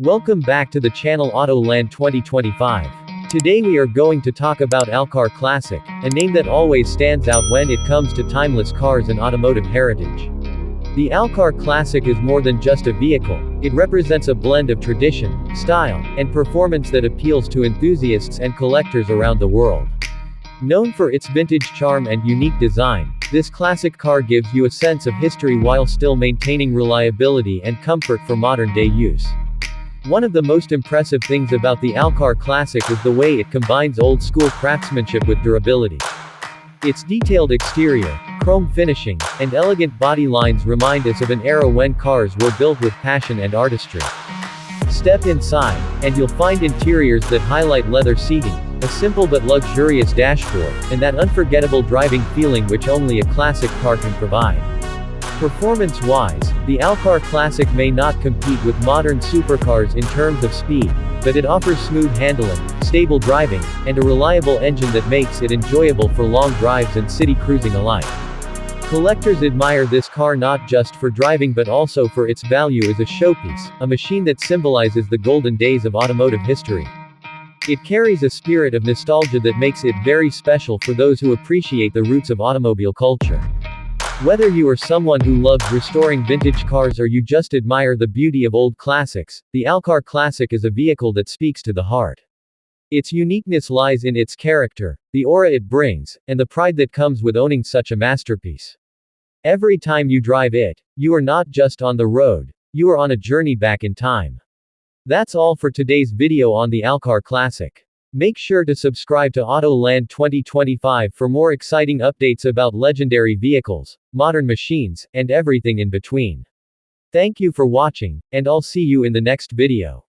Welcome back to the channel Autoland 2025. Today we are going to talk about Alcar Classic, a name that always stands out when it comes to timeless cars and automotive heritage. The Alcar Classic is more than just a vehicle, it represents a blend of tradition, style, and performance that appeals to enthusiasts and collectors around the world. Known for its vintage charm and unique design, this classic car gives you a sense of history while still maintaining reliability and comfort for modern-day use. One of the most impressive things about the Alcar Classic is the way it combines old-school craftsmanship with durability. Its detailed exterior, chrome finishing, and elegant body lines remind us of an era when cars were built with passion and artistry. Step inside, and you'll find interiors that highlight leather seating, a simple but luxurious dashboard, and that unforgettable driving feeling which only a classic car can provide. Performance-wise, the Alcar Classic may not compete with modern supercars in terms of speed, but it offers smooth handling, stable driving, and a reliable engine that makes it enjoyable for long drives and city cruising alike. Collectors admire this car not just for driving but also for its value as a showpiece, a machine that symbolizes the golden days of automotive history. It carries a spirit of nostalgia that makes it very special for those who appreciate the roots of automobile culture. Whether you are someone who loves restoring vintage cars or you just admire the beauty of old classics, the Alcar Classic is a vehicle that speaks to the heart. Its uniqueness lies in its character, the aura it brings, and the pride that comes with owning such a masterpiece. Every time you drive it, you are not just on the road, you are on a journey back in time. That's all for today's video on the Alcar Classic. Make sure to subscribe to Autoland 2025 for more exciting updates about legendary vehicles, modern machines, and everything in between. Thank you for watching, and I'll see you in the next video.